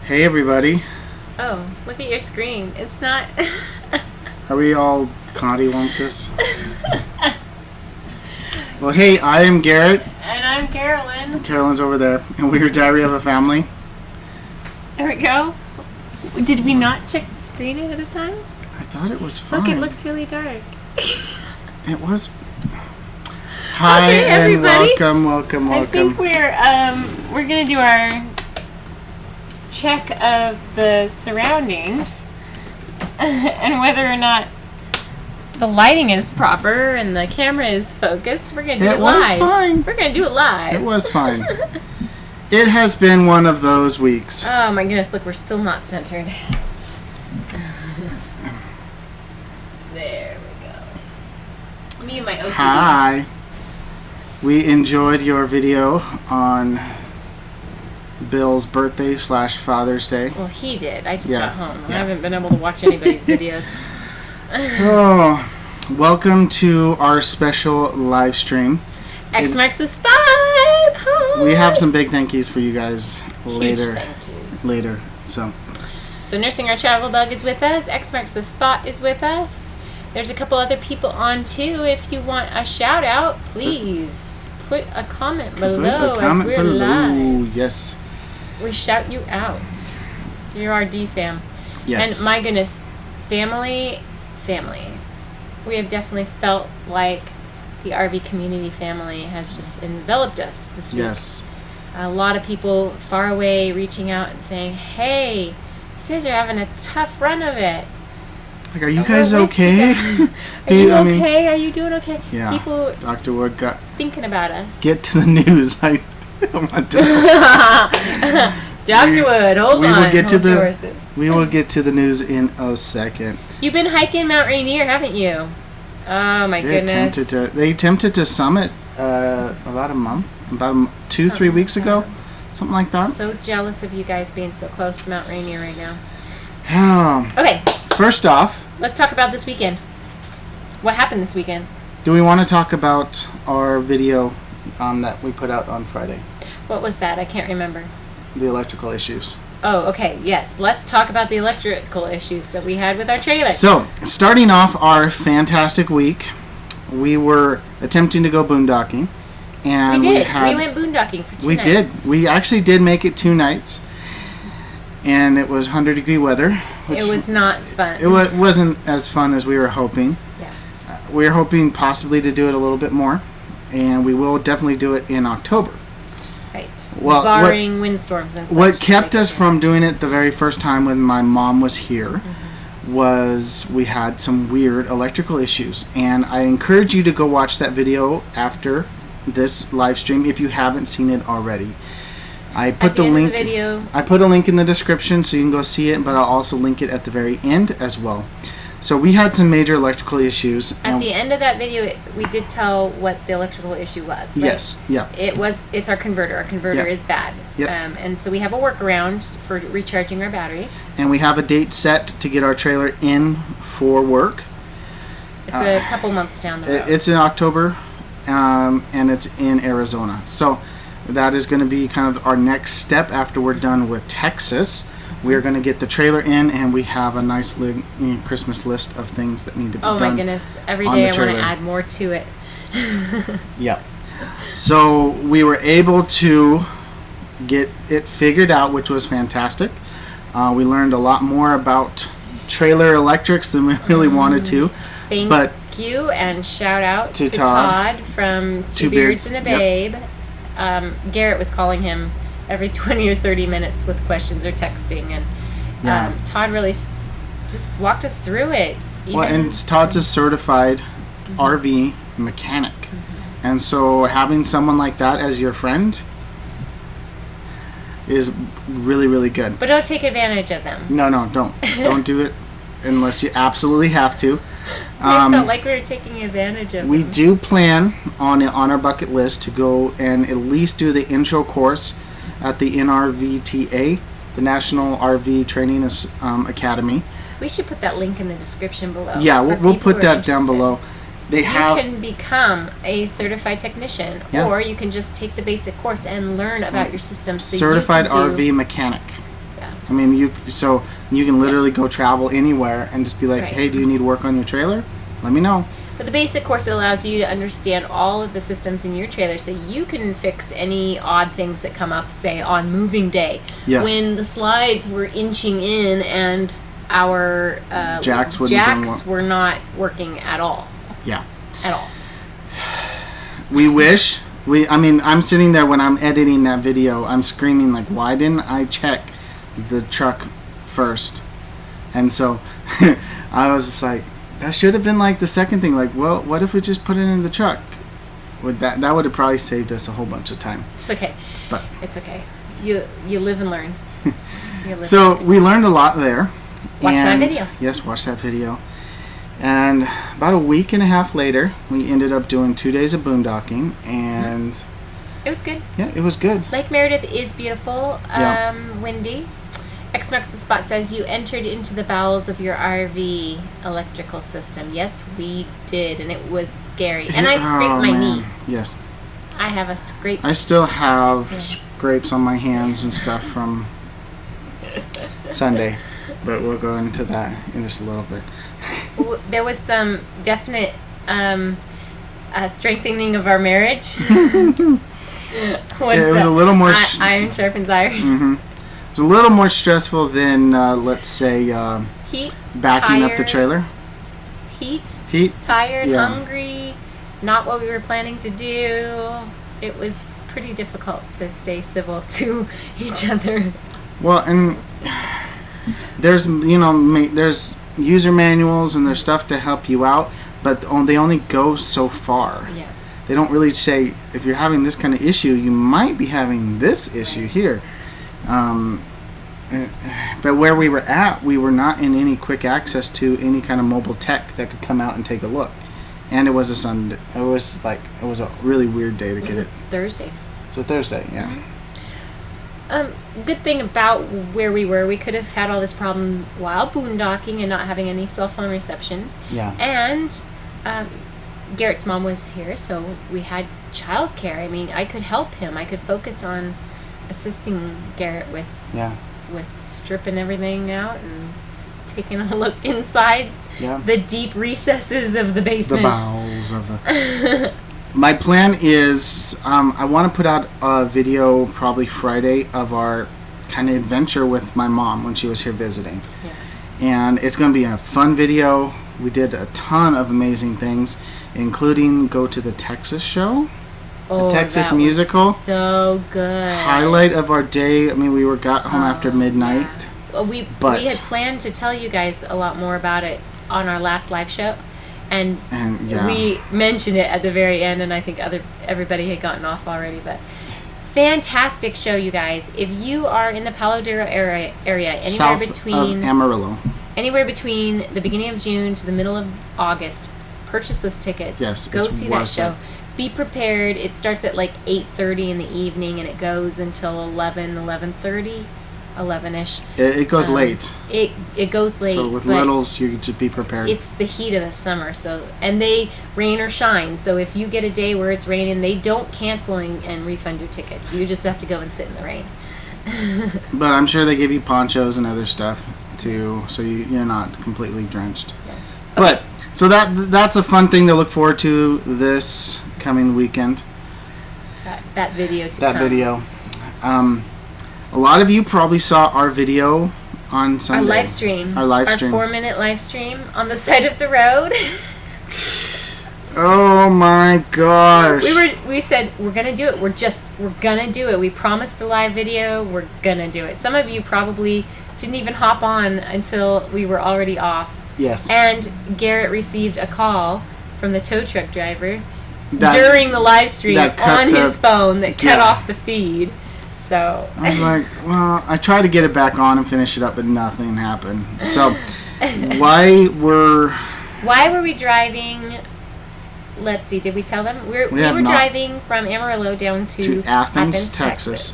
Hey everybody. Oh, look at your screen. It's not... Are we all cottywonkus? Well, hey, I am Garrett. And I'm Carolyn. Carolyn's over there. And we're Diary of a Family. There we go. Did we not check the screen ahead of time? I thought it was fine. Look, it looks really dark. It was... Hi, okay, and everybody. welcome. I think we're going to do our check of the surroundings and whether or not the lighting is proper and the camera is focused. We're going to do it live. It was fine. We're going to do it live. It was fine. It has been one of those weeks. Oh my goodness, look, we're still not centered. There we go. Me and my OCD. Hi. We enjoyed your video on Bill's birthday / Father's Day. Well, he did. I just Yeah. got home. Yeah. I haven't been able to watch anybody's videos. Oh, welcome to our special live stream. X marks the spot. Hi. We have some big thank yous for you guys Huge thank yous. later. So Nursing Our Travel Dog is with us. X marks the spot is with us. There's a couple other people on too. If you want a shout out, please put a comment below as we're live. Yes. We shout you out. You're our D-fam. Yes. And my goodness, family. We have definitely felt like the RV community family has just enveloped us this week. Yes. A lot of people far away reaching out and saying, hey, you guys are having a tough run of it. Like, are you guys okay? Are you okay? Are you doing okay? Yeah. People Dr. Wood got thinking about us. get to the news. I don't want to. Dr. Wood, hold on. We will get to the news in a second. You've been hiking Mount Rainier, haven't you? Oh my goodness. They attempted to summit about 2-3 weeks ago, something like that. So jealous of you guys being so close to Mount Rainier right now. Okay. First off, Let's talk about this weekend. What happened this weekend? do we want to talk about our video that we put out on Friday? What was that? I can't remember. The electrical issues. Oh, okay. Yes. Let's talk about the electrical issues that we had with our trailer. So, starting off our fantastic week, we were attempting to go boondocking. And we did. We went boondocking for 2 nights. We did. We actually did make it 2 nights. And it was 100-degree weather. It was not fun. It wasn't as fun as we were hoping. Yeah. We were hoping possibly to do it a little bit more. And we will definitely do it in October. Right. Well, barring windstorms and such. What kept us from doing it the very first time when my mom was here was we had some weird electrical issues. And I encourage you to go watch that video after this live stream if you haven't seen it already. I put the link. I put a link in the description so you can go see it, but I'll also link it at the very end as well. So we had some major electrical issues. At the end of that video, we did tell what the electrical issue was, right? Yes. Yeah. It's our converter. Our converter is bad. Yep. And so we have a workaround for recharging our batteries. And we have a date set to get our trailer in for work. It's a couple months down the road. It's in October, and it's in Arizona. So that is going to be kind of our next step after we're done with Texas. We're going to get the trailer in, and we have a nice Christmas list of things that need to be done. Oh my goodness. Every day I want to add more to it. Yeah. So we were able to get it figured out, which was fantastic. We learned a lot more about trailer electrics than we really wanted to. Thank you, and shout out to Todd from Two Beards and a Babe. Yep. Garrett was calling him every 20 or 30 minutes with questions or texting, and Todd really just walked us through it. And Todd's a certified RV mechanic, and so having someone like that as your friend is really, really good. But don't take advantage of them. No, don't do it unless you absolutely have to. I felt like we were taking advantage of We them. do plan on our bucket list to go and at least do the intro course at the NRVTA, the National RV Training Academy. We should put that link in the description below. Yeah, we'll put that down below. You can become a certified technician, or you can just take the basic course and learn about your system. So certified you can RV mechanic. Yeah. I mean, you can literally go travel anywhere and just be like, hey, do you need work on your trailer? Let me know. But the basic course allows you to understand all of the systems in your trailer, so you can fix any odd things that come up, say, on moving day. Yes. When the slides were inching in and our jacks were not working at all. Yeah. At all. We wish. I'm sitting there when I'm editing that video, I'm screaming like, why didn't I check the truck first? And so I was just like, that should have been like the second thing. Like, well, what if we just put it in the truck? That would have probably saved us a whole bunch of time. It's okay. But it's okay. You live and learn. We learned a lot there. Watch that video. Yes, watch that video. And about a week and a half later, we ended up doing 2 days of boondocking, and it was good. Yeah, it was good. Lake Meredith is beautiful. Windy. X Marks the Spot says you entered into the bowels of your RV electrical system. Yes, we did, and it was scary. And I scraped my knee. Yes. I have a scrape. I still have scrapes on my hands and stuff from Sunday, but we'll go into that in just a little bit. There was some definite strengthening of our marriage. It was a little more... iron sharpens iron. Mm-hmm. It was a little more stressful than, let's say, heat, backing tired, up the trailer. Heat, tired, hungry, not what we were planning to do. It was pretty difficult to stay civil to each other. Well, and there's user manuals and there's stuff to help you out, but they only go so far. Yeah. They don't really say, if you're having this kind of issue, you might be having this issue here. But where we were at, we were not in any quick access to any kind of mobile tech that could come out and take a look. And it was a Sunday. It was a really weird day to get it. Was it Thursday? It was a Thursday, yeah. Mm-hmm. Good thing about where we were, we could have had all this problem while boondocking and not having any cell phone reception. Yeah. And Garrett's mom was here, so we had childcare. I mean, I could help him. I could focus on assisting Garrett with stripping everything out and taking a look inside the deep recesses of the basement. The bowels of the... My plan is I want to put out a video probably Friday of our kind of adventure with my mom when she was here visiting. Yeah. And it's going to be a fun video. We did a ton of amazing things, including go to the Texas show. Oh, Texas that musical. Was so good. Highlight of our day. I mean, we got home after midnight. Yeah. We had planned to tell you guys a lot more about it on our last live show, and we mentioned it at the very end, and I think everybody had gotten off already. But fantastic show, you guys! If you are in the Palo Duro area, South of Amarillo, anywhere between the beginning of June to the middle of August, purchase those tickets. Yes, go see that show. Be prepared. It starts at like 8:30 in the evening and it goes until 11:30, 11ish. It goes late. It goes late. So with littles, you should be prepared. It's the heat of the summer, and they rain or shine. So if you get a day where it's raining, they don't cancel and refund your tickets. You just have to go and sit in the rain. But I'm sure they give you ponchos and other stuff too, so you're not completely drenched. Yeah. Okay. But so that's a fun thing to look forward to this coming weekend. That video to that come. Video. A lot of you probably saw our video on Sunday. Our live stream. Our 4-minute live stream on the side of the road. Oh my gosh. We said we're gonna do it. We're gonna do it. We promised a live video. We're gonna do it. Some of you probably didn't even hop on until we were already off. Yes. And Garrett received a call from the tow truck driver during the live stream on his phone that cut off the feed. So I was like, well, I tried to get it back on and finish it up, but nothing happened. So why were we driving? Let's see. Did we tell them we were driving from Amarillo down to Athens, Texas?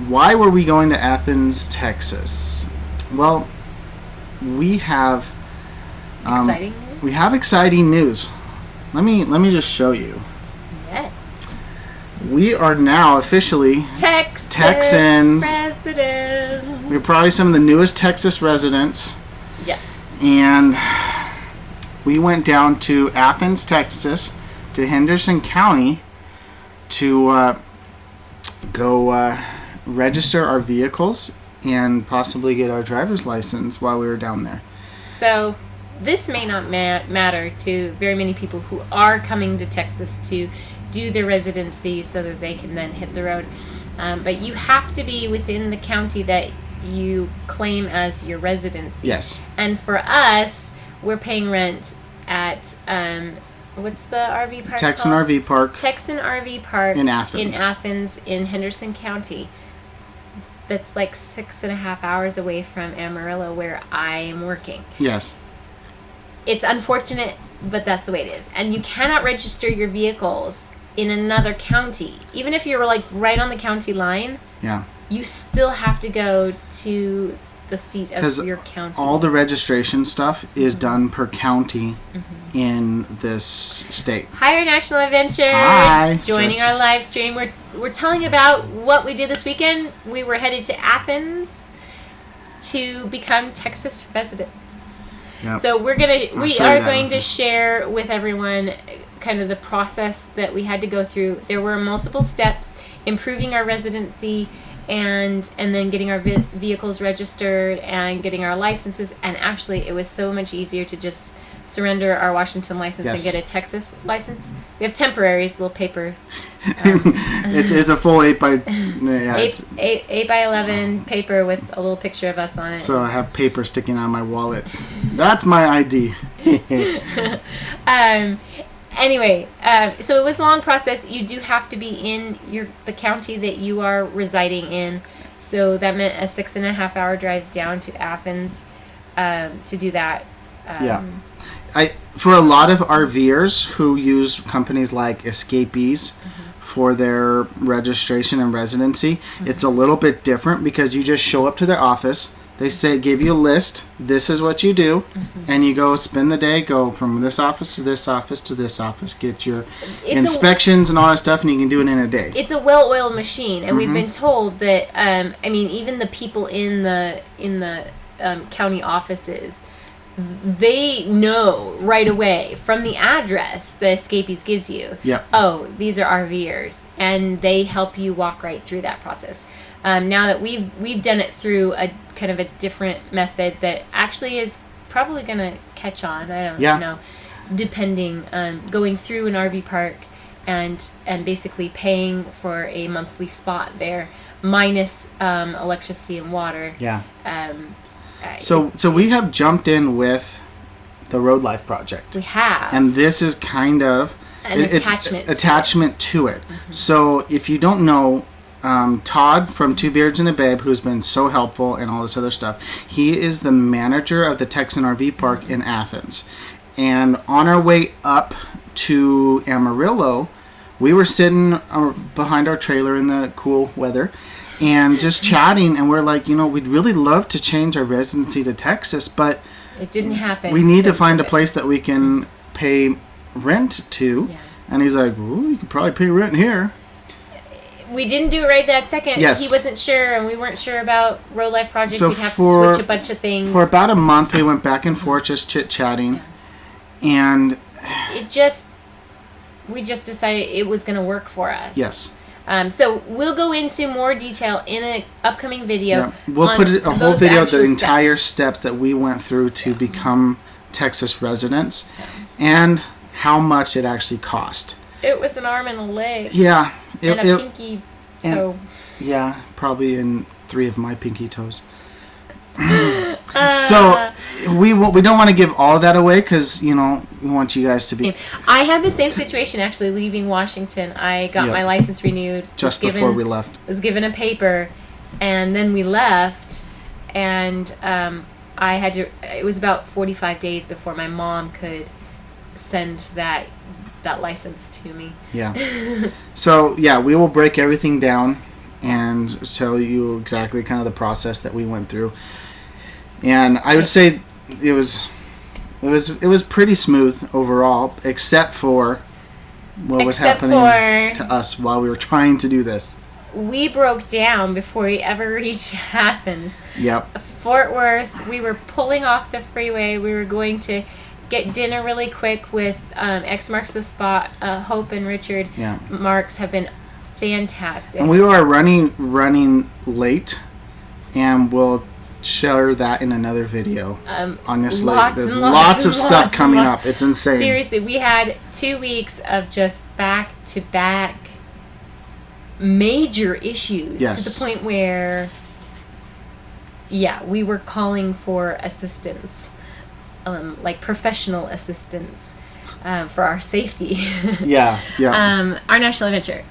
Why were we going to Athens, Texas? Well, we have exciting news. We have exciting news. Let me just show you. Yes. We are now officially Texan Texans. President. We're probably some of the newest Texas residents. Yes. And we went down to Athens, Texas, to Henderson County to go register our vehicles and possibly get our driver's license while we were down there. So this may not matter to very many people who are coming to Texas to do their residency so that they can then hit the road. But you have to be within the county that you claim as your residency. Yes. And for us, we're paying rent at what's the RV park Texan called? RV Park. Texan RV Park in Athens in Henderson County. That's like 6.5 hours away from Amarillo, where I am working. Yes. It's unfortunate, but that's the way it is. And you cannot register your vehicles in another county. Even if you're like right on the county line, yeah, you still have to go to the seat of your county. All the registration stuff is done per county in this state. Hi, National Adventure. Hi. Joining our live stream. We're telling about what we did this weekend. We were headed to Athens to become Texas residents. Yep. So we are going to share with everyone kind of the process that we had to go through. There were multiple steps: improving our residency, and then getting our vehicles registered and getting our licenses. And actually, it was so much easier to just surrender our Washington license and get a Texas license. We have temporaries, little paper. It's a full 8 by 11 paper with a little picture of us on it. So I have paper sticking out of my wallet. That's my ID. Anyway, so it was a long process. You do have to be in the county that you are residing in. So that meant a 6.5 hour drive down to Athens to do that. For a lot of RVers who use companies like Escapees for their registration and residency, it's a little bit different because you just show up to their office. They give you a list. This is what you do, and you go spend the day. Go from this office to this office to this office. Get your inspections and all that stuff, and you can do it in a day. It's a well-oiled machine, and we've been told that. Even the people in the county offices, they know right away from the address the Escapees gives you. Yep. Oh, these are RVers, and they help you walk right through that process. Now that we've done it through a kind of a different method that actually is probably going to catch on. I don't know, depending going through an RV park and basically paying for a monthly spot there minus electricity and water. Yeah. So we have jumped in with the Road Life Project. We have. And this is kind of an attachment to it. So if you don't know, Todd from Two Beards and a Babe, who's been so helpful and all this other stuff, he is the manager of the Texan RV Park in Athens. And on our way up to Amarillo, we were sitting behind our trailer in the cool weather and just chatting, and we're like, we'd really love to change our residency to Texas, but it didn't happen. We need to find a place that we can pay rent to. Yeah. And he's like, you could probably pay rent here. We didn't do it right that second. Yes. He wasn't sure, and we weren't sure about Road Life Project. So we'd have to switch a bunch of things. For about a month, we went back and forth just chit-chatting. Yeah. And we just decided it was going to work for us. Yes. So we'll go into more detail in an upcoming video. Yeah. We'll put a whole video of the entire steps that we went through to become Texas residents and how much it actually cost. It was an arm and a leg. Yeah. And a pinky toe. Yeah, probably in 3 of my pinky toes. So we don't want to give all of that away because we want you guys to be. I had the same situation actually leaving Washington. I got my license renewed just before we left. Was given a paper, and then we left, and I had to. It was about 45 days before my mom could send that license to me. Yeah. So we will break everything down and tell you exactly kind of the process that we went through. And I would say it was pretty smooth overall, except for what was happening to us while we were trying to do this. we broke down before we ever reached Athens. Yep. Fort Worth, we were pulling off the freeway. We were going to get dinner really quick with X Marks the Spot. Hope and Richard Marks have been fantastic. And we were running late, and we'll share that in another video. Honestly, there's lots of stuff coming up. It's insane. Seriously, we had 2 weeks of just back-to-back major issues to the point where, we were calling for assistance, like professional assistance for our safety. Our national adventure.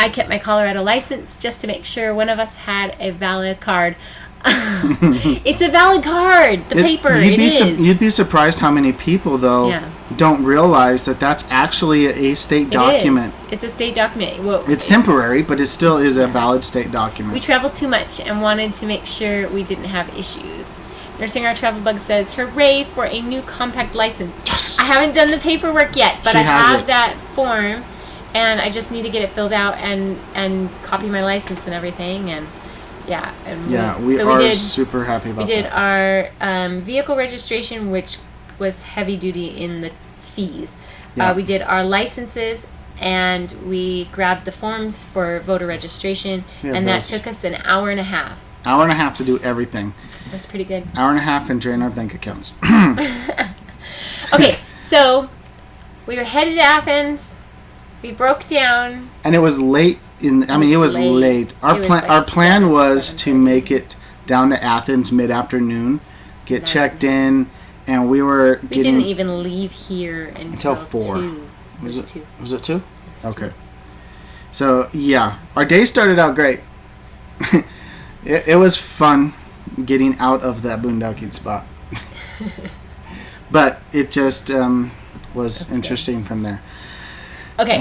I kept my Colorado license just to make sure one of us had a valid card. It's a valid card. The paper. You'd be surprised how many people, though, don't realize that that's actually a state document. It's a state document. Well, it's temporary, but it still is a valid state document. We traveled too much and wanted to make sure we didn't have issues. Nursing Our Travel Bug says, "Hooray for a new compact license." Yes. I haven't done the paperwork yet, but I have that form, and I just need to get it filled out and copy my license and everything. And we are super happy about that. We did our vehicle registration, which was heavy duty in the fees. We did our licenses, and we grabbed the forms for voter registration, and that took us an hour and a half. Hour and a half to do everything. That's pretty good. Hour and a half and drain our bank accounts. Okay, so we were headed to Athens. We broke down. And it was late. It was late. Our plan was to make it down to Athens mid-afternoon, get checked in, and we didn't even leave here until 4. 2. Was it 2? Okay. 2. So, our day started out great. It was fun getting out of that boondocking spot. But it just was interesting from there. Okay.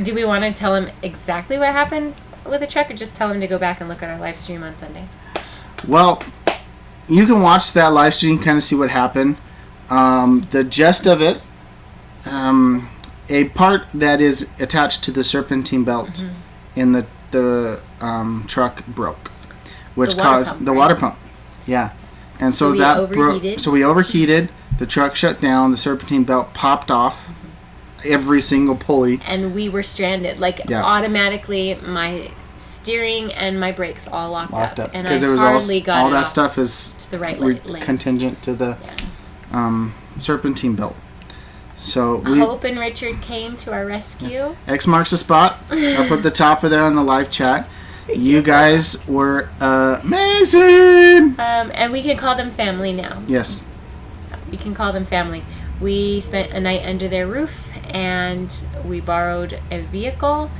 Do we want to tell him exactly what happened with the truck, or just tell him to go back and look at our live stream on Sunday? Well, you can watch that live stream, kind of see what happened. The gist of it, a part that is attached to the serpentine belt in the truck broke, which caused the water pump. Yeah. And so that broke. So we overheated. The truck shut down. The serpentine belt popped off. Every single pulley. And we were stranded. Automatically, my steering and my brakes all locked up. And I hardly got all that stuff is to the right lane. Contingent to the serpentine belt. So Hope and Richard came to our rescue. X marks the spot. Up at the top of there on the live chat. You guys were amazing. And we can call them family now. Yes. We can call them family. We spent a night under their roof, and we borrowed a vehicle,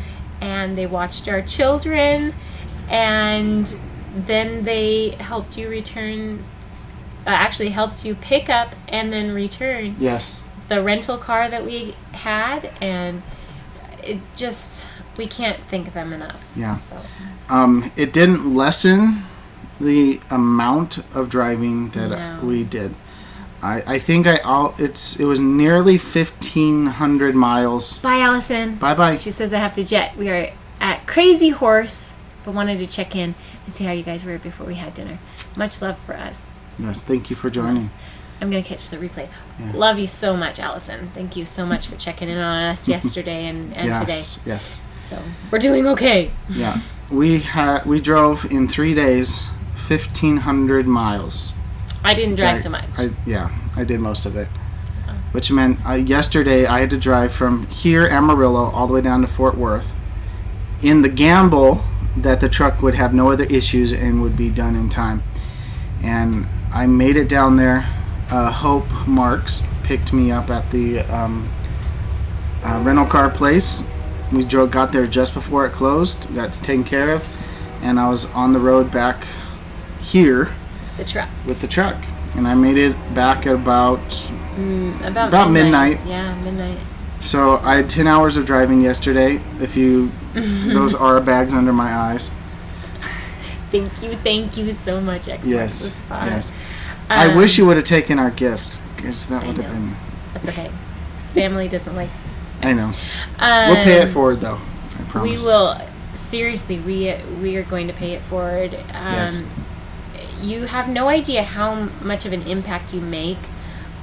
and they watched our children, and then they helped you return, helped you pick up and then return the rental car that we had, and we can't thank them enough. Yeah. So. It didn't lessen the amount of driving that we did. I think it was nearly 1,500 miles. Bye, Allison. Bye. She says I have to jet. We are at Crazy Horse, but wanted to check in and see how you guys were before we had dinner. Much love for us. Yes, thank you for joining. Yes. I'm going to catch the replay. Yeah. Love you so much, Allison. Thank you so much for checking in on us yesterday and today. Yes. So we're doing okay. Yeah. We drove in 3 days 1,500 miles. I didn't drive so much. I did most of it. Oh. Which meant yesterday I had to drive from here, Amarillo, all the way down to Fort Worth, in the gamble that the truck would have no other issues and would be done in time. And I made it down there. Hope Marks picked me up at the rental car place. We got there just before it closed, got taken care of, and I was on the road back here with the truck, and I made it back at about midnight. Yeah, midnight. So I had 10 hours of driving yesterday. Those are bags under my eyes. Thank you so much, X. Yes, it was fun. Yes. I wish you would have taken our gift, because that would have been. That's okay. Family doesn't like. I know. We'll pay it forward, though. I promise. We will. seriously, we are going to pay it forward. Yes. You have no idea how much of an impact you make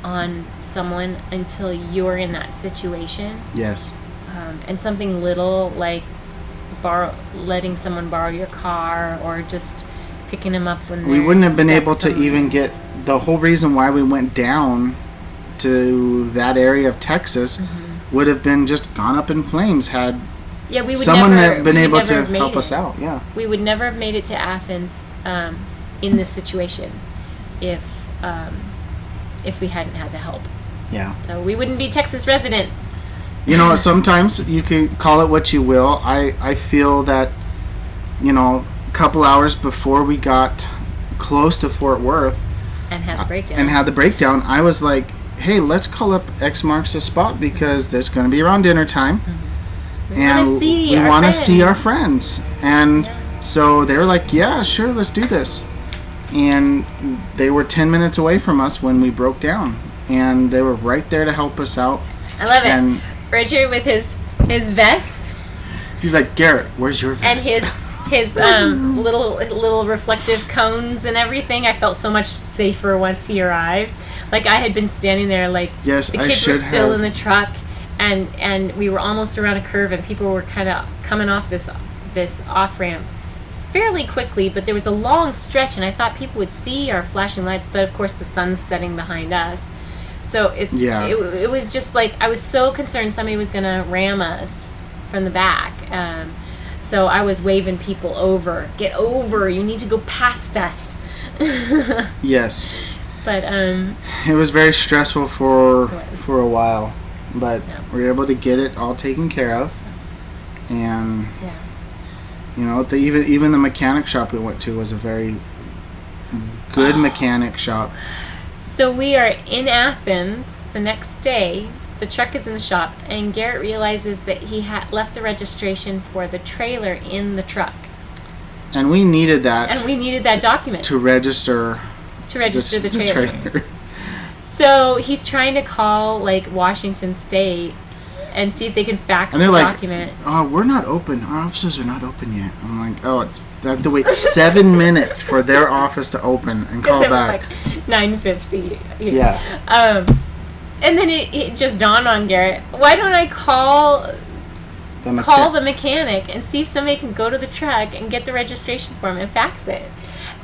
on someone until you're in that situation. Yes. And something little like letting someone borrow your car, or just picking them up when we wouldn't have been able to even get the whole reason why we went down to that area of Texas would have been just gone up in flames had we would someone never, been able to have help us out. Yeah, we would never have made it to Athens in this situation if we hadn't had the help. Yeah. So we wouldn't be Texas residents. Sometimes you can call it what you will. I feel that, a couple hours before we got close to Fort Worth and had the breakdown, I was like, hey, let's call up X marks the spot because there's going to be around dinner time. We want to see our friends. And so they were like, yeah, sure, let's do this. And they were 10 minutes away from us when we broke down. And they were right there to help us out. I love it. Richard with his vest. He's like, Garrett, where's your vest? And his little reflective cones and everything. I felt so much safer once he arrived. Like I had been standing there, like yes, the kids were still in the truck, and we were almost around a curve, and people were kind of coming off this off ramp fairly quickly, but there was a long stretch, and I thought people would see our flashing lights, but of course the sun's setting behind us. So it was just like I was so concerned somebody was going to ram us from the back. So I was waving people over. Get over. You need to go past us. Yes. But it was very stressful for a while, but we were able to get it all taken care of. And even the mechanic shop we went to was a very good mechanic shop. So we are in Athens the next day. The truck is in the shop, and Garrett realizes that he had left the registration for the trailer in the truck. And we needed that. And we needed that document to register. The trailer. So he's trying to call like Washington State and see if they can fax the document. Oh, we're not open. Our offices are not open yet. I'm like, I have to wait 7 minutes for their office to open and call back. It was like 9:50. Yeah. And then it just dawned on Garrett, why don't I call the mechanic and see if somebody can go to the truck and get the registration form and fax it.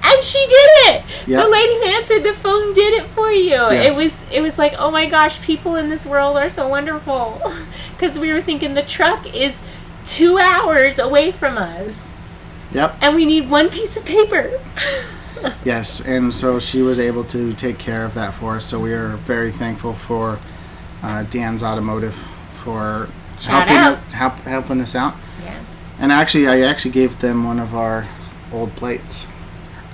And she did it. Yep. The lady who answered the phone did it for you. Yes. It was like, oh my gosh, people in this world are so wonderful. Because we were thinking the truck is 2 hours away from us. Yep. And we need one piece of paper. Yes, and so she was able to take care of that for us. So we are very thankful for Dan's Automotive for helping us out. Yeah. And I actually gave them one of our old plates.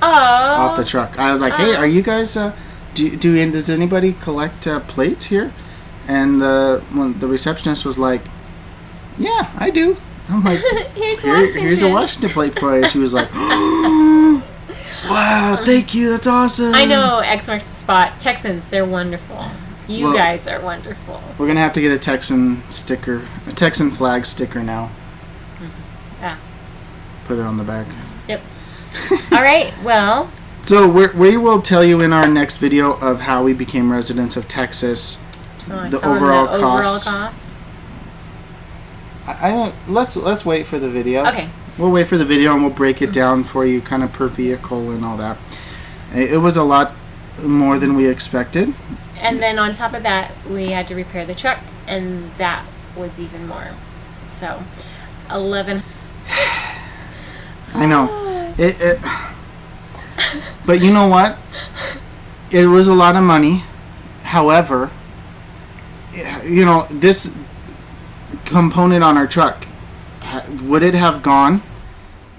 Off the truck. I was like, hey, are you guys does anybody collect plates here? And the receptionist was like, yeah, I do. I'm like, here's a Washington plate for you. She was like, wow, thank you, that's awesome. I know, X marks the spot. Texans, they're wonderful. You guys are wonderful. We're gonna have to get a Texan flag sticker now. Mm-hmm. Yeah. Put it on the back. Yep. All right, well. So we will tell you in our next video of how we became residents of Texas. The overall cost. Let's wait for the video. Okay. We'll wait for the video and we'll break it down for you, kind of per vehicle and all that. It was a lot more than we expected. And then on top of that, we had to repair the truck, and that was even more. So, 11. I know. But you know what? It was a lot of money. However, this component on our truck, would it have gone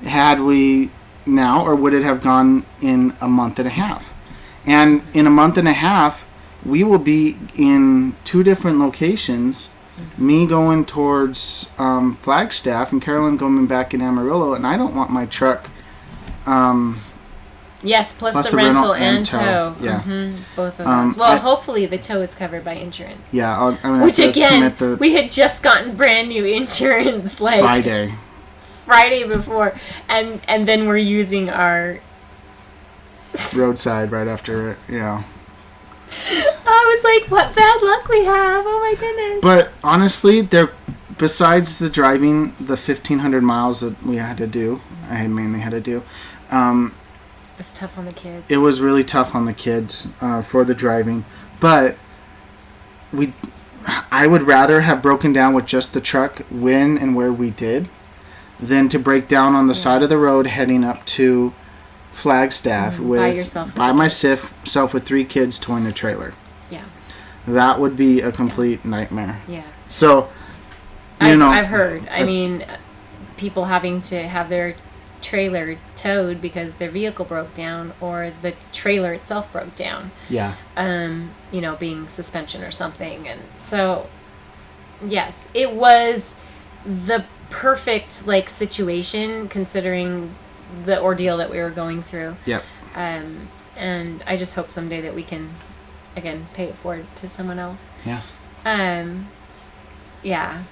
had we now, or would it have gone in a month and a half? And in a month and a half, we will be in 2 different locations. Me going towards Flagstaff and Carolyn going back in Amarillo, and I don't want my truck. Yes, plus the rental and tow. Yeah. Mm-hmm. Both of those. Well, hopefully the tow is covered by insurance. Yeah. Which again, we had just gotten brand new insurance. Like Friday. Friday before, and then we're using our roadside right after it. Yeah. I was like, what bad luck we have. Oh my goodness. But honestly, besides the driving, the 1,500 miles that we had to do, I mainly had to do, it was tough on the kids. It was really tough on the kids for the driving. But I would rather have broken down with just the truck when and where we did than to break down on the side of the road heading up to Flagstaff by myself with 3 kids towing a trailer. Yeah. That would be a complete nightmare. Yeah. So, I've heard. I mean, people having to have their trailer towed because their vehicle broke down or the trailer itself broke down. Yeah. Being suspension or something. And so, yes, it was the perfect situation considering the ordeal that we were going through. Yep. And I just hope someday that we can, again, pay it forward to someone else. Yeah. Yeah.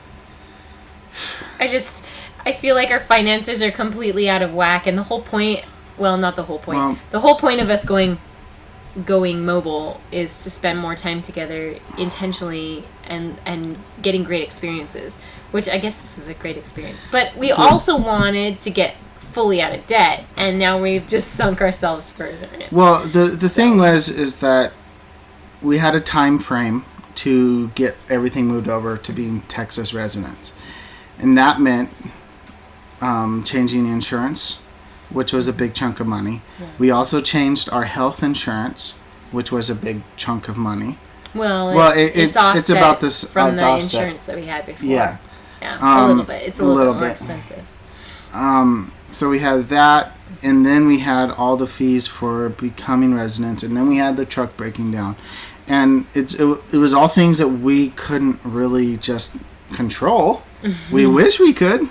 I feel like our finances are completely out of whack, and the whole point, well, not the whole point. Well, the whole point of us going mobile is to spend more time together intentionally and getting great experiences, which I guess this was a great experience. But we also wanted to get fully out of debt, and now we've just sunk ourselves further. Well, the thing is that we had a time frame to get everything moved over to being Texas residents, and that meant changing the insurance, which was a big chunk of money. Yeah. We also changed our health insurance, which was a big chunk of money. Well, it's about this from the offset. Insurance that we had before. Yeah, a little bit. It's a little bit more expensive. So we had that, and then we had all the fees for becoming residents, and then we had the truck breaking down, and it was all things that we couldn't really just control. We wish we could.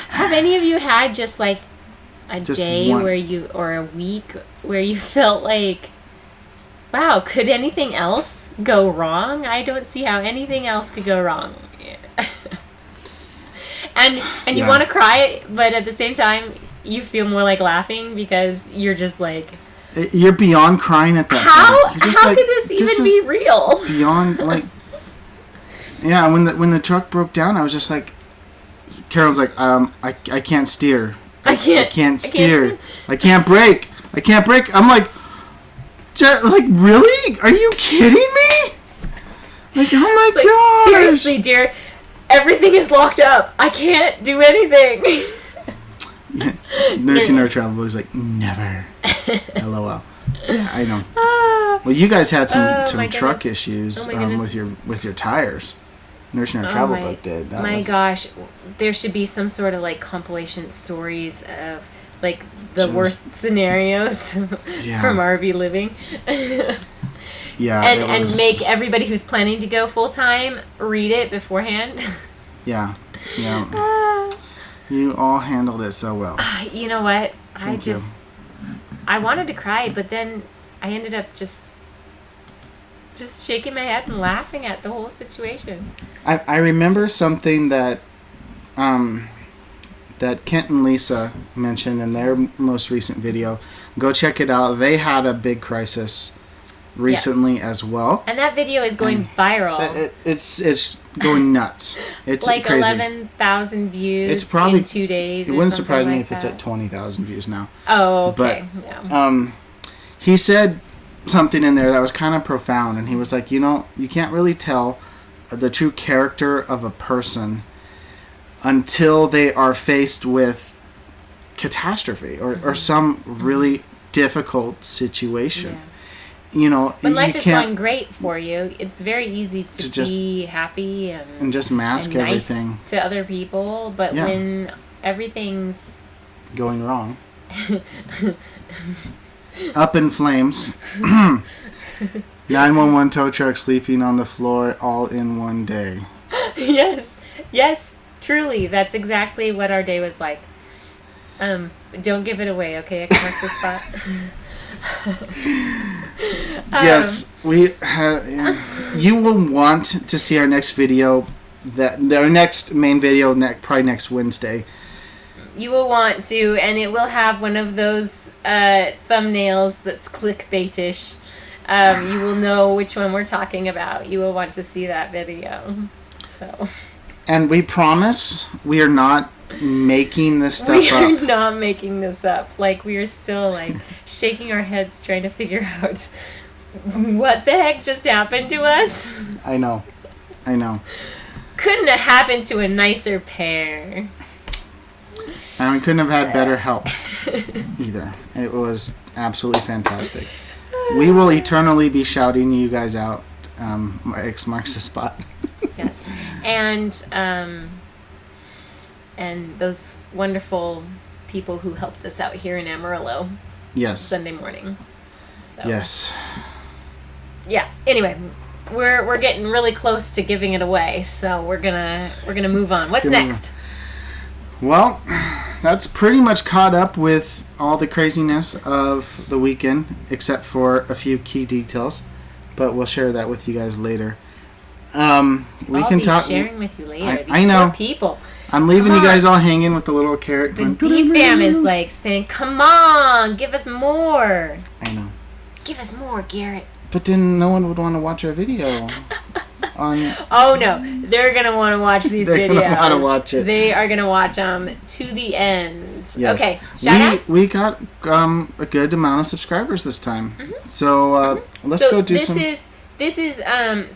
Have any of you had just like a day where or a week where you felt like, wow, could anything else go wrong? I don't see how anything else could go wrong. and you want to cry, but at the same time you feel more like laughing because you're just like, you're beyond crying at that point. How could this even be real? Beyond yeah. When the truck broke down, I was just like, Carol's like, I can't steer. I can't steer. I can't brake. I'm like, really? Are you kidding me? Like, oh my gosh. Seriously, dear, everything is locked up. I can't do anything. Nursing our travel was like, never. LOL. Yeah, I know. Well, you guys had some truck issues with your tires. Nursing Our Travel Book did. Gosh, there should be some sort of compilation stories of the worst scenarios from RV living. Yeah, and make everybody who's planning to go full time read it beforehand. Yeah. You all handled it so well. You know what? I wanted to cry, but then I ended up just shaking my head and laughing at the whole situation. I remember something that Kent and Lisa mentioned in their most recent video. Go check it out. They had a big crisis recently as well. And that video is going viral. It's going nuts. It's like crazy. 11,000 views it's probably, in 2 days. It wouldn't surprise me if it's at 20,000 views now. Oh, okay. But, he said something in there that was kind of profound, and he was like, you can't really tell the true character of a person until they are faced with catastrophe or some really difficult situation. When life is going great for you, it's very easy to be happy and just mask and nice everything to other people, but when everything's going wrong, up in flames, 911 tow truck sleeping on the floor all in one day. Yes, truly, that's exactly what our day was like. Don't give it away, okay? I can mark the spot. Yes, we have. You will want to see our next video. Our next main video, probably next Wednesday. You will want to, and it will have one of those thumbnails that's clickbaitish. You will know which one we're talking about. You will want to see that video. So. And we promise we are not making this stuff up. We are not making this up. Like, we are still, like, shaking our heads trying to figure out what the heck just happened to us. I know. Couldn't have happened to a nicer pair. And we couldn't have had better help either. It was absolutely fantastic. We will eternally be shouting you guys out. X marks the spot. Yes. And those wonderful people who helped us out here in Amarillo. Yes. Sunday morning. So. Yes. Yeah. Anyway, we're getting really close to giving it away, so we're gonna move on. What's next? Well, that's pretty much caught up with all the craziness of the weekend, except for a few key details. But we'll share that with you guys later. I'll be sharing with you later. I know. Poor people. I'm leaving you guys all hanging with the little carrot. The D-Fam is like saying, "Come on, give us more." I know. Give us more, Garrett. But then no one would want to watch our video. Oh no, they're gonna want to watch these videos. They're gonna want to watch it. They are gonna watch them to the end. Yes. Okay, shout-outs? We got a good amount of subscribers this time. Mm-hmm. So let's go do some. This is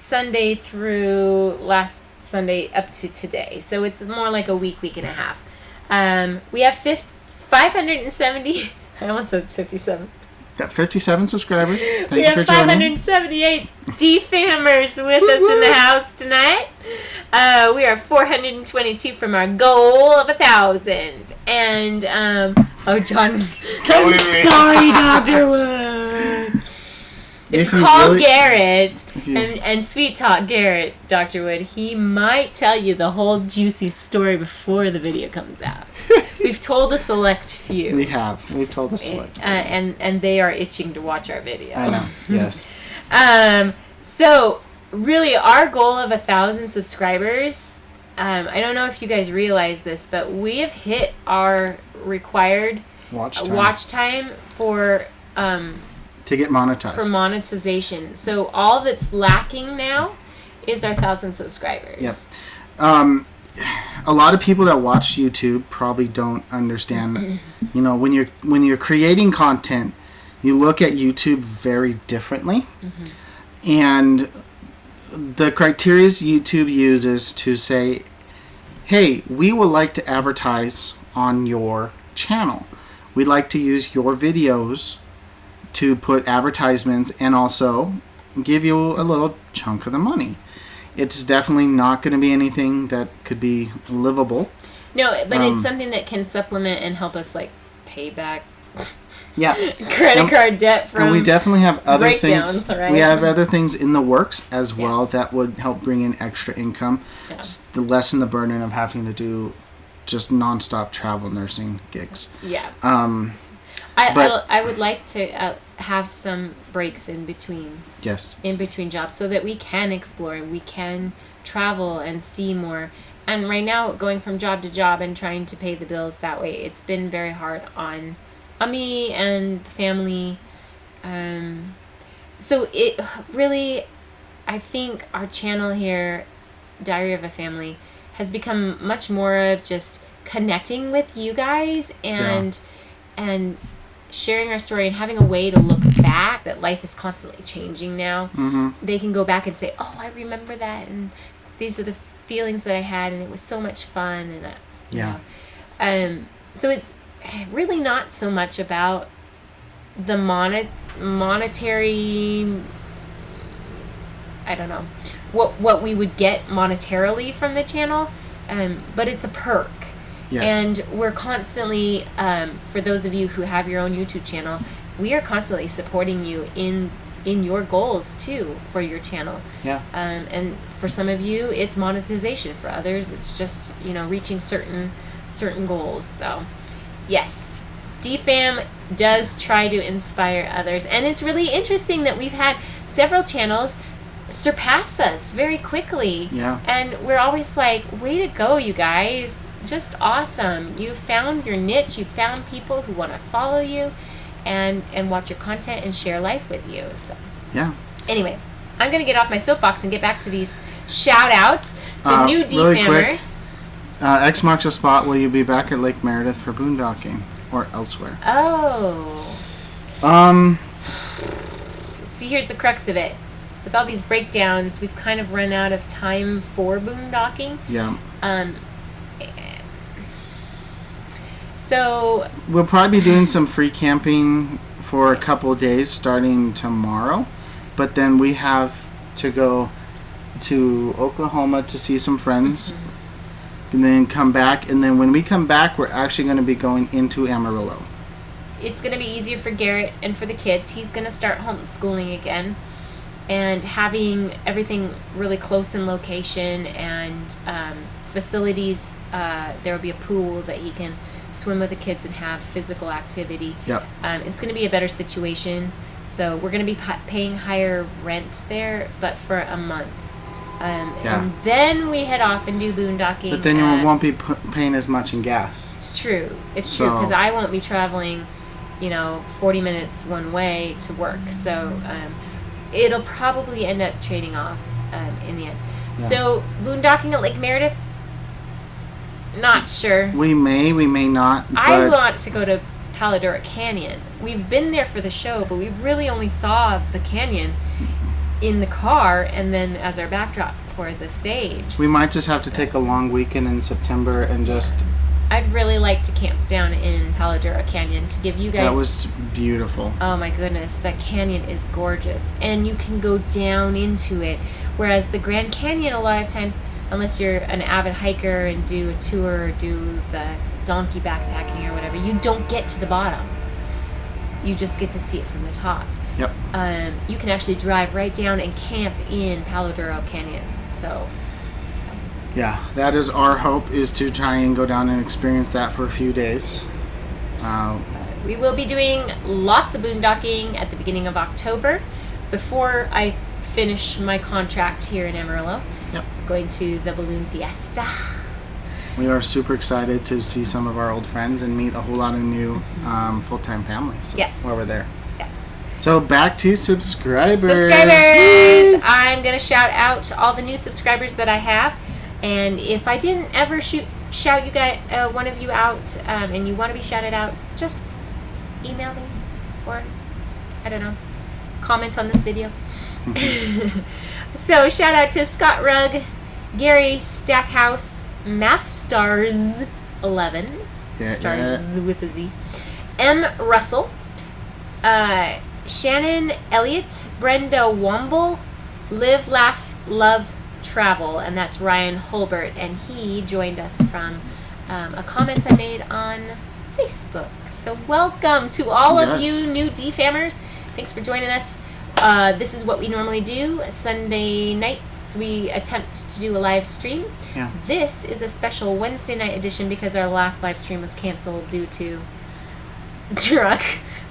Sunday through last Sunday up to today. So it's more like a week and a half. We have 570. I almost said 57. Got 57 subscribers. Thank you for joining. 578 D-Famers with us in the house tonight. We are 422 from our goal of 1,000. And, John, I'm sorry, Dr. Wood. If you call Garrett and sweet talk Garrett, Dr. Wood, he might tell you the whole juicy story before the video comes out. We've told a select few. We have. We've told a select few. And they are itching to watch our video. I know, yes. So, really, our goal of 1,000 subscribers, I don't know if you guys realize this, but we have hit our required watch time for... to get monetized. For monetization. So all that's lacking now is our 1,000 subscribers. Yep. A lot of people that watch YouTube probably don't understand. You know, when you're creating content, you look at YouTube very differently, and the criteria YouTube uses to say, "Hey, we would like to advertise on your channel. We'd like to use your videos to put advertisements and also give you a little chunk of the money." It's definitely not going to be anything that could be livable. No, but it's something that can supplement and help us, like, pay back credit card debt from. And we definitely have other things. Right? We have other things in the works as well that would help bring in extra income, to lessen the burden of having to do just nonstop travel nursing gigs. Yeah. I would like to have some breaks in between. Yes. In between jobs, so that we can explore, we can travel and see more. And right now, going from job to job and trying to pay the bills that way, it's been very hard on me and the family. So it really, I think our channel here, Diary of a Family, has become much more of just connecting with you guys and sharing our story and having a way to look back, that life is constantly changing now. They can go back and say, "Oh, I remember that, and these are the feelings that I had, and it was so much fun." And so it's really not so much about the monetary, I don't know, what we would get monetarily from the channel, but it's a perk. Yes. And we're constantly, for those of you who have your own YouTube channel, we are constantly supporting you in your goals too for your channel. Yeah. And for some of you, it's monetization. For others, it's just reaching certain goals. So, yes, DFAM does try to inspire others, and it's really interesting that we've had several channels surpass us very quickly. Yeah. And we're always like, way to go, you guys. just awesome. You found your niche. You found people who want to follow you and watch your content and share life with you. So yeah. Anyway, I'm going to get off my soapbox and get back to these shout-outs to new DFAMers. Really quick, X marks the spot. Will you be back at Lake Meredith for boondocking or elsewhere? Oh. See, here's the crux of it. With all these breakdowns, we've kind of run out of time for boondocking. Yeah. So we'll probably be doing some free camping for a couple of days starting tomorrow, but then we have to go to Oklahoma to see some friends, and then come back. And then when we come back, we're actually going to be going into Amarillo. It's going to be easier for Garrett and for the kids. He's going to start homeschooling again, and having everything really close in location and facilities. There will be a pool that he can swim with the kids and have physical activity. Yep. It's going to be a better situation. So we're going to be paying higher rent there, but for a month. And then we head off and do boondocking. But then you won't be paying as much in gas. It's true. It's true, because I won't be traveling, 40 minutes one way to work. So it'll probably end up trading off in the end. Yeah. So boondocking at Lake Meredith, not sure. We may not. I want to go to Paladura Canyon. We've been there for the show, but we really only saw the canyon in the car and then as our backdrop for the stage. We might just have to take a long weekend in September and just... I'd really like to camp down in Paladura Canyon to give you guys... That was beautiful. Oh my goodness, that canyon is gorgeous. And you can go down into it. Whereas the Grand Canyon, a lot of times, unless you're an avid hiker and do a tour or do the donkey backpacking or whatever, you don't get to the bottom. You just get to see it from the top. Yep. You can actually drive right down and camp in Paladura Canyon. So... Yeah, that is our hope, is to try and go down and experience that for a few days. We will be doing lots of boondocking at the beginning of October before I finish my contract here in Amarillo. Yep. Going to the Balloon Fiesta. We are super excited to see some of our old friends and meet a whole lot of new full-time families. Yes. While we're there. Yes. So back to subscribers. Subscribers! I'm going to shout out to all the new subscribers that I have. And if I didn't ever shout you guys, one of you out, and you want to be shouted out, just email me or, I don't know, comment on this video. So shout out to Scott Rugg, Gary Stackhouse, Math Stars 11, stars with a Z, M. Russell, Shannon Elliott, Brenda Womble, Live, Laugh, Love, Travel, and that's Ryan Holbert, and he joined us from a comment I made on Facebook. So welcome to all of you new DFAMers. Thanks for joining us. This is what we normally do. Sunday nights we attempt to do a live stream. Yeah. This is a special Wednesday night edition because our last live stream was canceled due to truck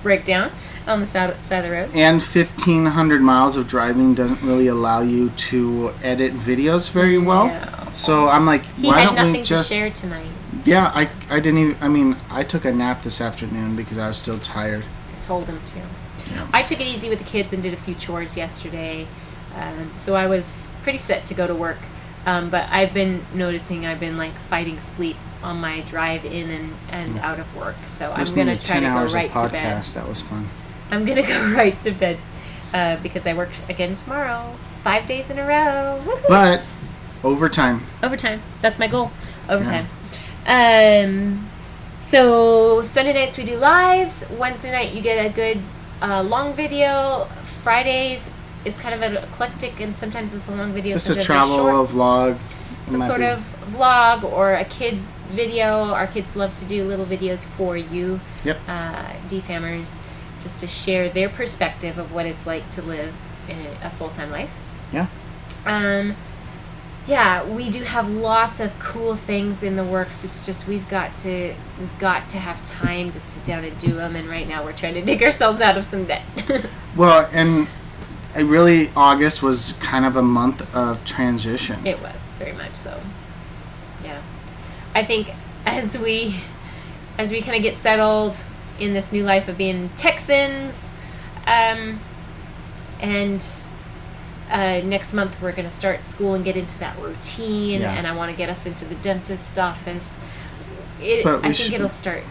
breakdown on the side of the road. And 1,500 miles of driving doesn't really allow you to edit videos very well. No. So I'm like, why don't we just... He had nothing to share tonight. Yeah, I didn't even... I mean, I took a nap this afternoon because I was still tired. I told him to. Yeah. I took it easy with the kids and did a few chores yesterday. So I was pretty set to go to work. But I've been noticing I've been like fighting sleep on my drive in and out of work. So I'm going to try to go right to bed. That was fun. I'm going to go right to bed because I work again tomorrow. 5 days in a row. Woo-hoo. But overtime. Overtime. That's my goal. Overtime. Yeah. So Sunday nights we do lives. Wednesday night you get a good long video. Fridays is kind of an eclectic, and sometimes it's a long video. Just a travel vlog. Some sort of vlog or a kid video. Our kids love to do little videos for you. Yep. DFAMers, just to share their perspective of what it's like to live in a full-time life. Yeah. Yeah, we do have lots of cool things in the works. It's just we've got to have time to sit down and do them. And right now we're trying to dig ourselves out of some debt. Well, and really August was kind of a month of transition. It was very much so. Yeah, I think as we kind of get settled in this new life of being Texans. Next month we're going to start school and get into that routine, and I want to get us into the dentist's office. I think it'll start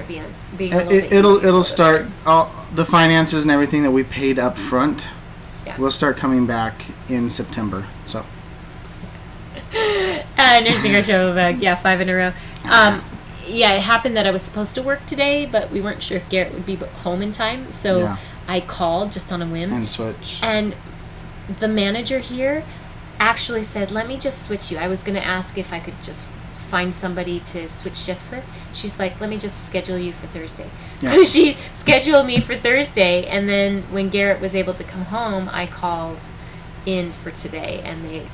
being a little bit easier. It'll start all the finances and everything that we paid up front. Yeah. We'll start coming back in September. So nursing our travel bag, 5 in a row. It happened that I was supposed to work today, but we weren't sure if Garrett would be home in time, so I called just on a whim and switched. And the manager here actually said, "Let me just switch you." I was going to ask if I could just find somebody to switch shifts with. She's like, "Let me just schedule you for Thursday." Yeah. So she scheduled me for Thursday, and then when Garrett was able to come home, I called in for today, and they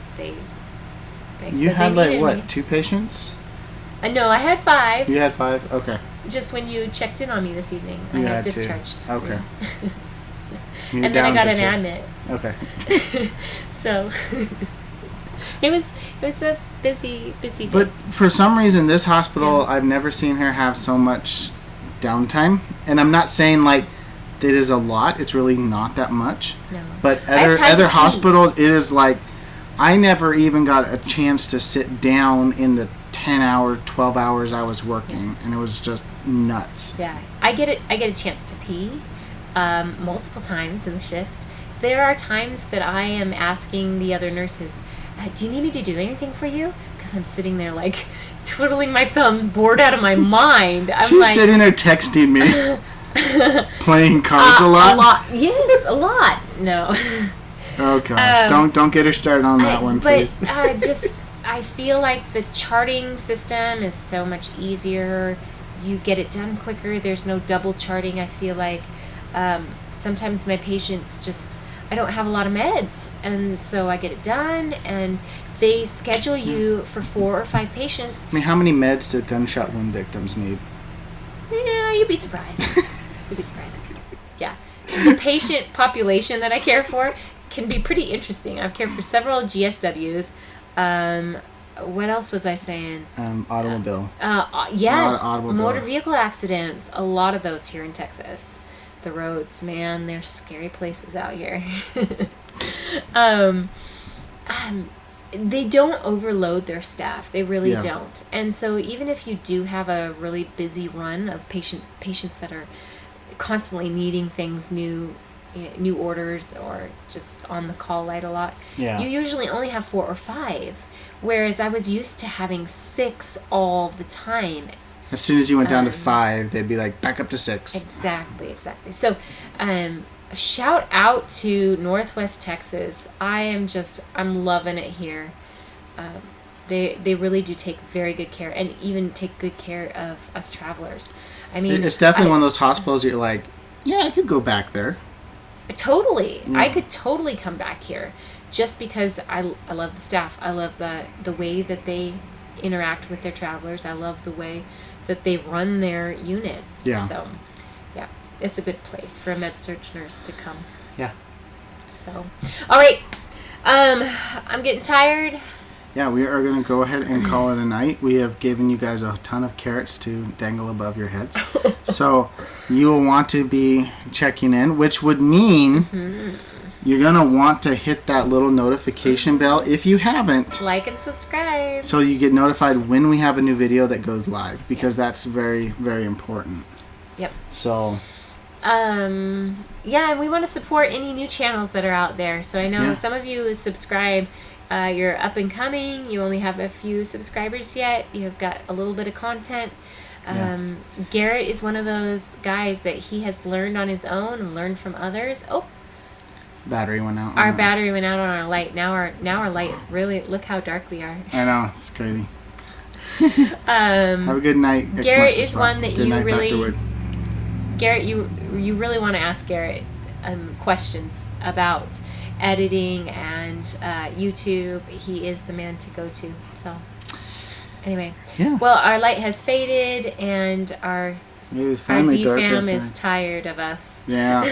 you said had they like me. 2 patients? No, I had 5. You had 5? Okay. Just when you checked in on me this evening, I had got discharged. 2. Okay. And then I got an admit. Okay. So it was a busy day. But for some reason, this hospital, I've never seen her have so much downtime. And I'm not saying like it is a lot. It's really not that much. No. But other hospitals, it is like I never even got a chance to sit down in the 12 hours I was working, and it was just nuts. Yeah, I get a chance to pee multiple times in the shift. There are times that I am asking the other nurses, "Do you need me to do anything for you?" Because I'm sitting there like twiddling my thumbs, bored out of my mind. She's sitting there texting me, playing cards a lot. A lot, yes, a lot. No. Oh gosh, don't get her started on that one, please. But I feel like the charting system is so much easier. You get it done quicker. There's no double charting. I feel like sometimes my patients I don't have a lot of meds, and so I get it done, and they schedule you for 4 or 5 patients. I mean, how many meds do gunshot wound victims need? Yeah, you'd be surprised. Yeah. The patient population that I care for can be pretty interesting. I've cared for several GSWs. What else was I saying? Automobile. Yes, automobile. Motor vehicle accidents. A lot of those here in Texas. The roads, man, they're scary places out here. They don't overload their staff. They really don't. And so even if you do have a really busy run of patients that are constantly needing things, new orders, or just on the call light a lot, you usually only have 4 or 5. Whereas I was used to having 6 all the time. As soon as you went down to 5, they'd be like, back up to 6. Exactly. So, shout out to Northwest Texas. I'm loving it here. They really do take very good care, and even take good care of us travelers. I mean, it's definitely one of those hospitals you're like, yeah, I could go back there. Totally. Yeah. I could totally come back here just because I love the staff. I love the way that they interact with their travelers. I love the way that they run their units. Yeah. So, yeah, it's a good place for a med-surg nurse to come. Yeah. So, all right. I'm getting tired. Yeah, we are going to go ahead and call it a night. We have given you guys a ton of carrots to dangle above your heads. So you will want to be checking in, which would mean you're going to want to hit that little notification bell if you haven't. Like and subscribe. So you get notified when we have a new video that goes live, because that's very, very important. Yep. So... yeah, and we want to support any new channels that are out there. So I know some of you subscribe. You're up and coming. You only have a few subscribers yet. You've got a little bit of content. Garrett is one of those guys that he has learned on his own and learned from others. Oh, battery went out. Our battery went out on our light. Now our light, really, look how dark we are. I know, it's crazy. Have a good night. Garrett is one that good you night, really... Dr. Wood. Garrett, you really want to ask Garrett questions about editing and YouTube. He is the man to go to. So, anyway. Yeah. Well, our light has faded, and our DFAM is tired of us. Yeah.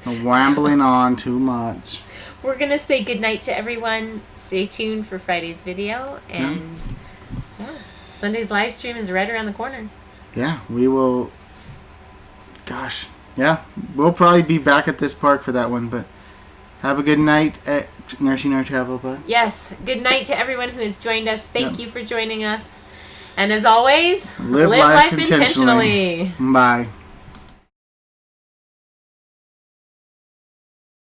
Wambling on too much. We're going to say goodnight to everyone. Stay tuned for Friday's video, and Sunday's live stream is right around the corner. Yeah, we will. Gosh, yeah, we'll probably be back at this park for that one. But have a good night at Nursing Our Travel Bug. Yes, good night to everyone who has joined us. Thank you for joining us. And as always, live life intentionally. Bye.